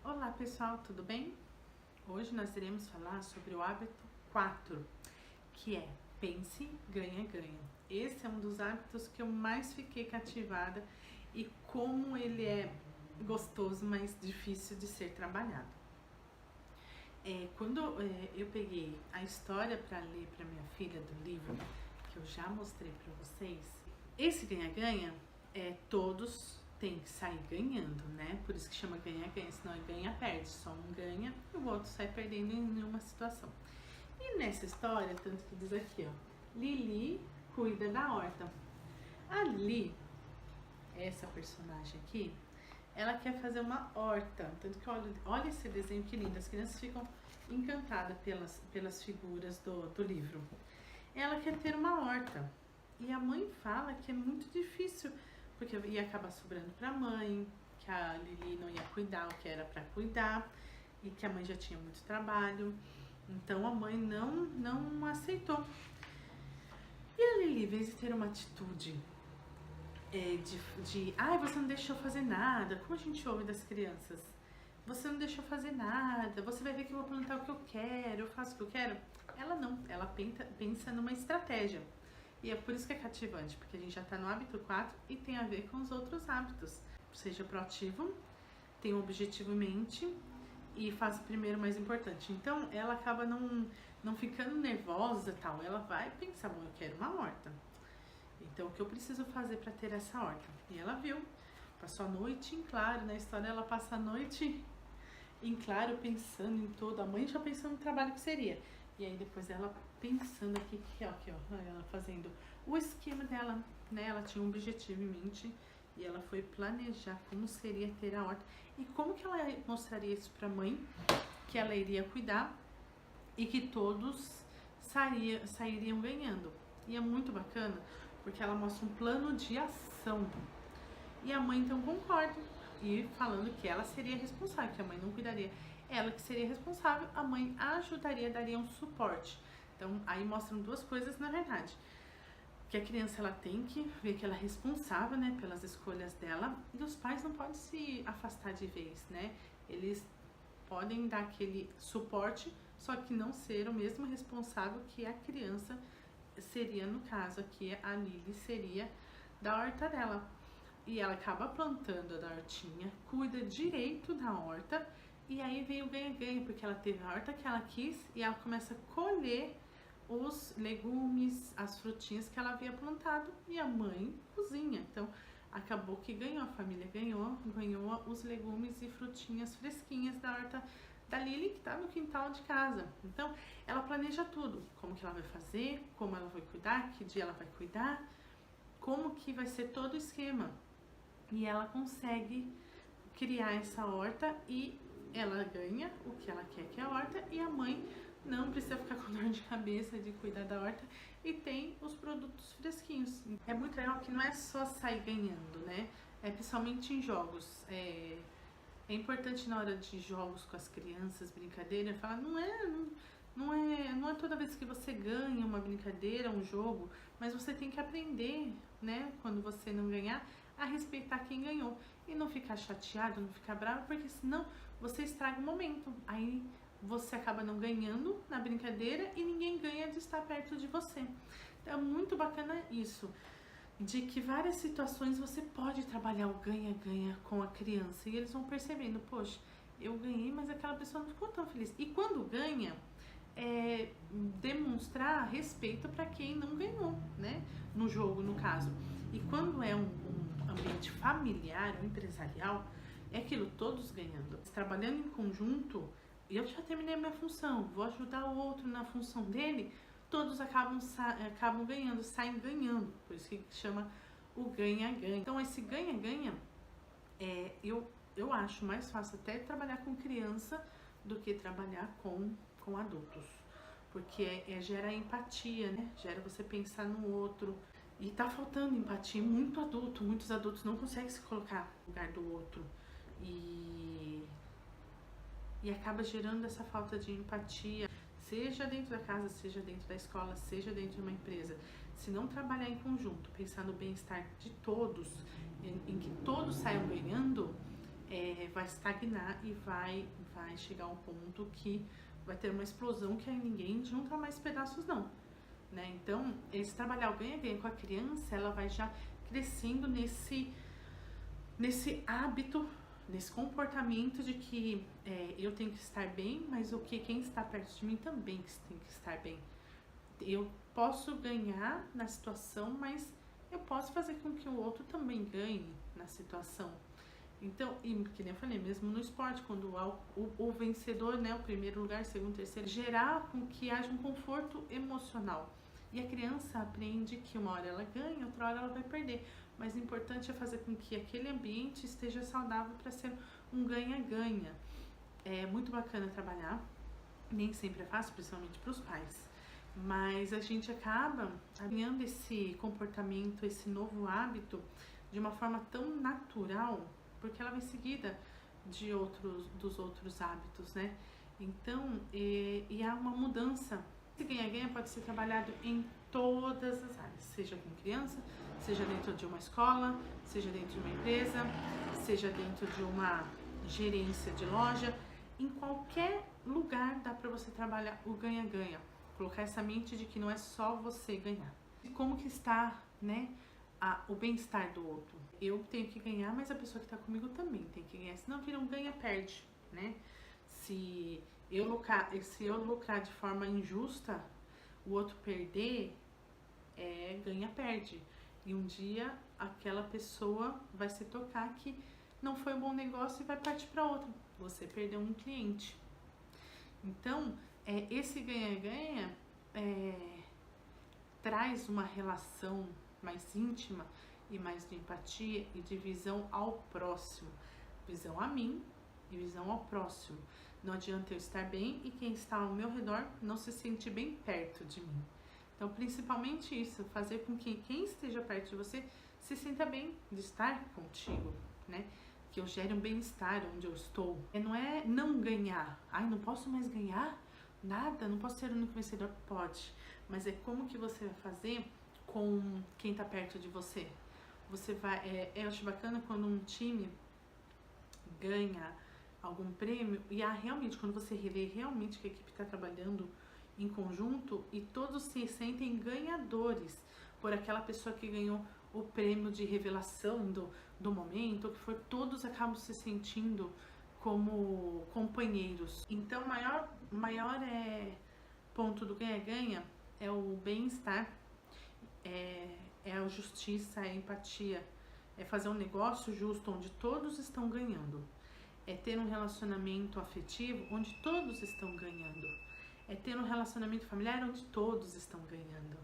Olá pessoal, tudo bem? Hoje nós iremos falar sobre o hábito 4, que é pense, ganha, ganha. Esse é um dos hábitos que eu mais fiquei cativada e como ele é gostoso, mas difícil de ser trabalhado. Quando eu peguei a história para ler para minha filha do livro, que eu já mostrei para vocês, esse ganha-ganha todos têm que sair ganhando, né? Por isso que chama ganha-ganha, senão é ganha-perde. Só um ganha e o outro sai perdendo em uma situação. E nessa história, tanto que diz aqui, ó, Lili cuida da horta. A Lili, essa personagem aqui, ela quer fazer uma horta. Tanto que olha esse desenho que lindo, as crianças ficam encantadas pelas figuras do livro. Ela quer ter uma horta. E a mãe fala que é muito difícil, porque ia acabar sobrando para a mãe, que a Lili não ia cuidar o que era para cuidar, e que a mãe já tinha muito trabalho. Então a mãe não aceitou. E a Lili, em vez de ter uma atitude ai, você não deixou fazer nada, como a gente ouve das crianças, você não deixou fazer nada, você vai ver que eu vou plantar o que eu quero, eu faço o que eu quero. Ela não, ela pensa numa estratégia. E é por isso que é cativante, porque a gente já está no hábito 4 e tem a ver com os outros hábitos. Seja proativo, tenha um objetivo em mente e faça o primeiro mais importante. Então ela acaba não ficando nervosa e tal, ela vai pensar, bom, eu quero uma horta. Então o que eu preciso fazer para ter essa horta? E ela viu, passou a noite em claro, na história ela passa a noite em claro pensando em tudo, a mãe já pensando no trabalho que seria. E aí depois ela pensando aqui, ela fazendo o esquema dela, né? Ela tinha um objetivo em mente e ela foi planejar como seria ter a horta e como que ela mostraria isso para a mãe, que ela iria cuidar e que todos sairiam ganhando. E é muito bacana porque ela mostra um plano de ação. E a mãe então concorda e falando que ela seria responsável, que a mãe não cuidaria. Ela que seria responsável, a mãe ajudaria, daria um suporte. Então, aí mostram duas coisas na verdade. Que a criança ela tem que ver que ela é responsável, né, pelas escolhas dela. E os pais não podem se afastar de vez, né? Eles podem dar aquele suporte, só que não ser o mesmo responsável que a criança seria, no caso aqui, a Lili seria da horta dela. E ela acaba plantando a da hortinha, cuida direito da horta. E aí vem o ganha-ganha, porque ela teve a horta que ela quis e ela começa a colher os legumes, as frutinhas que ela havia plantado e a mãe cozinha. Então acabou que ganhou, a família ganhou os legumes e frutinhas fresquinhas da horta da Lili, que está no quintal de casa. Então ela planeja tudo, como que ela vai fazer, como ela vai cuidar, que dia ela vai cuidar, como que vai ser todo o esquema. E ela consegue criar essa horta e ela ganha o que ela quer, que é a horta, e a mãe não precisa ficar com dor de cabeça de cuidar da horta e tem os produtos fresquinhos. É muito legal que não é só sair ganhando, né? Principalmente em jogos. É importante na hora de jogos com as crianças, brincadeira, falar, não é toda vez que você ganha uma brincadeira, um jogo, mas você tem que aprender, né, quando você não ganhar, a respeitar quem ganhou e não ficar chateado, não ficar bravo, porque senão você estraga o momento. Aí você acaba não ganhando na brincadeira e ninguém ganha de estar perto de você. Então é muito bacana isso, de que várias situações você pode trabalhar o ganha-ganha com a criança e eles vão percebendo, poxa, eu ganhei, mas aquela pessoa não ficou tão feliz. E quando ganha, demonstrar respeito para quem não ganhou, né? No jogo, no caso. E quando é um ambiente familiar ou empresarial, é aquilo, todos ganhando. Trabalhando em conjunto, eu já terminei a minha função, vou ajudar o outro na função dele, todos acabam ganhando, saem ganhando. Por isso que chama o ganha-ganha. Então esse ganha-ganha, eu acho mais fácil até trabalhar com criança do que trabalhar com adultos. Porque gera empatia, né? Gera você pensar no outro. E tá faltando empatia, muitos adultos não conseguem se colocar no lugar do outro. E acaba gerando essa falta de empatia, seja dentro da casa, seja dentro da escola, seja dentro de uma empresa. Se não trabalhar em conjunto, pensar no bem-estar de todos, em que todos saiam ganhando, vai estagnar e vai chegar a um ponto que vai ter uma explosão que aí ninguém junta mais pedaços não, né? Então, esse trabalhar o ganha-ganha com a criança, ela vai já crescendo nesse hábito, nesse comportamento de que eu tenho que estar bem, mas quem está perto de mim também tem que estar bem. Eu posso ganhar na situação, mas eu posso fazer com que o outro também ganhe na situação. Então, e que nem eu falei, mesmo no esporte, quando o vencedor, né, o primeiro lugar, segundo, terceiro, gerar com que haja um conforto emocional. E a criança aprende que uma hora ela ganha, outra hora ela vai perder. Mas o importante é fazer com que aquele ambiente esteja saudável para ser um ganha-ganha. É muito bacana trabalhar, nem sempre é fácil, principalmente para os pais. Mas a gente acaba ganhando esse comportamento, esse novo hábito, de uma forma tão natural, porque ela vem seguida dos outros hábitos, né? Então, e há uma mudança. Esse ganha-ganha pode ser trabalhado em todas as áreas, seja com criança, seja dentro de uma escola, seja dentro de uma empresa, seja dentro de uma gerência de loja, em qualquer lugar dá para você trabalhar o ganha-ganha, colocar essa mente de que não é só você ganhar. E como que está, né, o bem-estar do outro. Eu tenho que ganhar, mas a pessoa que está comigo também tem que ganhar, senão vira um ganha-perde, né? Se eu lucrar de forma injusta, o outro perder, ganha-perde. E um dia aquela pessoa vai se tocar que não foi um bom negócio e vai partir para outra. Você perdeu um cliente. Então, esse ganha-ganha traz uma relação mais íntima e mais de empatia e de visão ao próximo. Visão a mim e visão ao próximo. Não adianta eu estar bem e quem está ao meu redor não se sentir bem perto de mim. Então, principalmente isso, fazer com que quem esteja perto de você se sinta bem de estar contigo, né? Que eu gere um bem-estar onde eu estou. Não é não ganhar. Ai, não posso mais ganhar nada, não posso ser o único vencedor. Pode, mas é como que você vai fazer com quem está perto de você. Você vai, eu acho bacana quando um time ganha algum prêmio e realmente, quando você revê realmente que a equipe está trabalhando em conjunto e todos se sentem ganhadores por aquela pessoa que ganhou o prêmio de revelação do momento, que for, todos acabam se sentindo como companheiros. Então, o maior ponto do ganha-ganha é o bem-estar, é a justiça, é a empatia, é fazer um negócio justo onde todos estão ganhando, é ter um relacionamento afetivo onde todos estão ganhando, é ter um relacionamento familiar onde todos estão ganhando,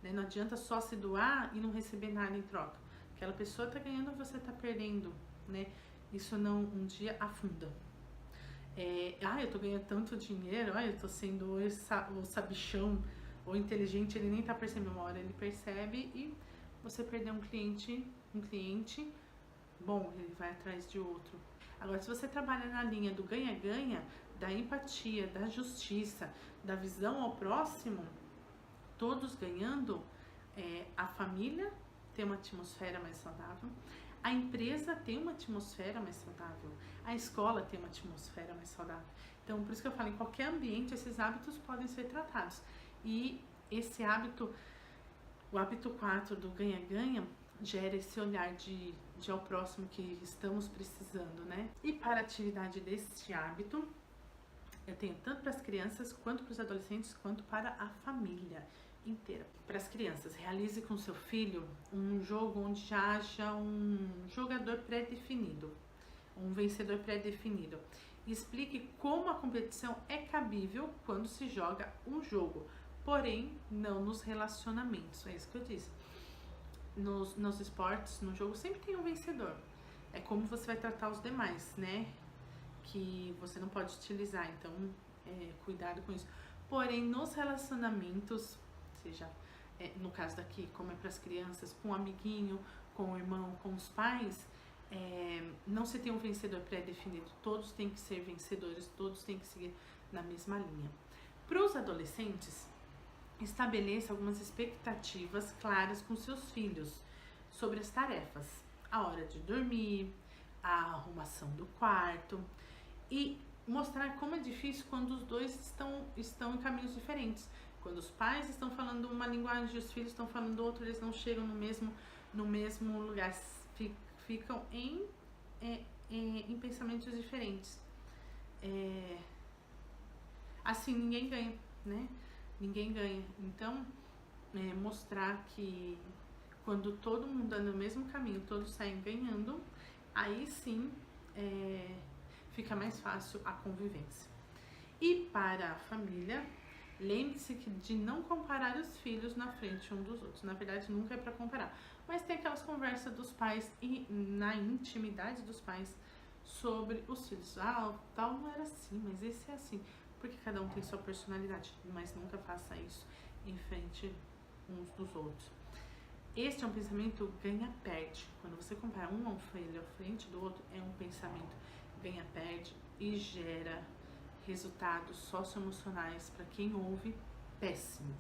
né? Não adianta só se doar e não receber nada em troca. Aquela pessoa está ganhando, você está perdendo, né? Isso não um dia afunda. Eu tô ganhando tanto dinheiro, eu tô sendo o sabichão ou inteligente, ele nem tá percebendo. Uma hora ele percebe e você perdeu um cliente, bom, ele vai atrás de outro. Agora, se você trabalha na linha do ganha-ganha, da empatia, da justiça, da visão ao próximo, todos ganhando, a família tem uma atmosfera mais saudável, a empresa tem uma atmosfera mais saudável, a escola tem uma atmosfera mais saudável. Então, por isso que eu falo, em qualquer ambiente, esses hábitos podem ser tratados. E esse hábito, o hábito 4 do ganha-ganha, gera esse olhar de ao próximo que estamos precisando, né? E para a atividade deste hábito, eu tenho tanto para as crianças, quanto para os adolescentes, quanto para a família inteira. Para as crianças, realize com seu filho um jogo onde já haja um jogador pré-definido, um vencedor pré-definido. Explique como a competição é cabível quando se joga um jogo, porém não nos relacionamentos. É isso que eu disse. Nos esportes, no jogo, sempre tem um vencedor. É como você vai tratar os demais, né? Que você não pode utilizar, então cuidado com isso. Porém, nos relacionamentos, seja no caso daqui, como é para as crianças, com o amiguinho, com o irmão, com os pais, não se tem um vencedor pré-definido. Todos têm que ser vencedores, todos têm que seguir na mesma linha. Para os adolescentes, estabeleça algumas expectativas claras com seus filhos sobre as tarefas, a hora de dormir, a arrumação do quarto e mostrar como é difícil quando os dois estão em caminhos diferentes. Quando os pais estão falando uma linguagem e os filhos estão falando outra, eles não chegam no mesmo lugar, ficam em pensamentos diferentes. Assim ninguém ganha, né? Ninguém ganha. Então, mostrar que quando todo mundo anda no mesmo caminho, todos saem ganhando, aí sim fica mais fácil a convivência. E para a família, lembre-se de não comparar os filhos na frente um dos outros. Na verdade, nunca é para comparar. Mas tem aquelas conversas dos pais e na intimidade dos pais sobre os filhos. Ah, tal não era assim, mas esse é assim. Porque cada um tem sua personalidade. Mas nunca faça isso em frente uns dos outros. Este é um pensamento ganha-perde. Quando você compara um filho à frente do outro, é um pensamento ganha-perde e gera resultados socioemocionais para quem ouve péssimo.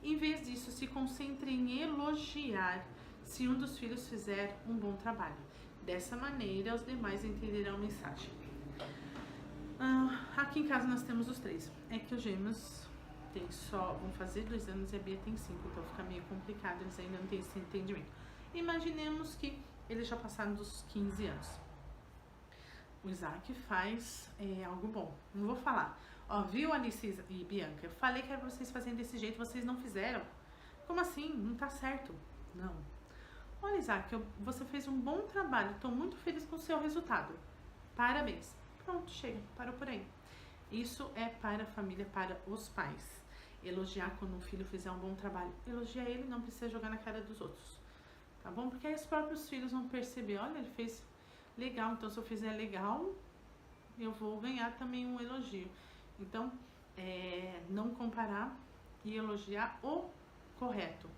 Em vez disso, se concentre em elogiar se um dos filhos fizer um bom trabalho. Dessa maneira, os demais entenderão a mensagem. Aqui em casa nós temos os 3. É que os gêmeos vão fazer 2 anos e a Bia tem 5, então fica meio complicado, eles ainda não têm esse entendimento. Imaginemos que eles já passaram dos 15 anos. O Isaac faz algo bom. Não vou falar. Viu, Alice e Bianca? Eu falei que era pra vocês fazerem desse jeito, vocês não fizeram. Como assim? Não tá certo. Não. Olha, Isaac, você fez um bom trabalho. Tô muito feliz com o seu resultado. Parabéns. Pronto, chega. Parou por aí. Isso é para a família, para os pais. Elogiar quando um filho fizer um bom trabalho. Elogia ele, não precisa jogar na cara dos outros. Tá bom? Porque aí os próprios filhos vão perceber, olha, ele fez legal, então se eu fizer legal, eu vou ganhar também um elogio. Então, não comparar e elogiar o correto,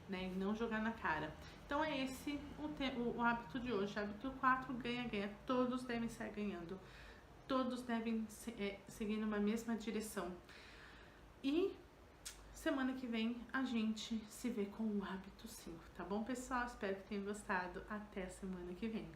né? E não jogar na cara. Então é esse o hábito de hoje. Hábito 4, ganha-ganha. Todos devem sair ganhando. Todos devem seguir numa mesma direção. E semana que vem a gente se vê com o hábito 5, tá bom, pessoal? Espero que tenham gostado. Até a semana que vem.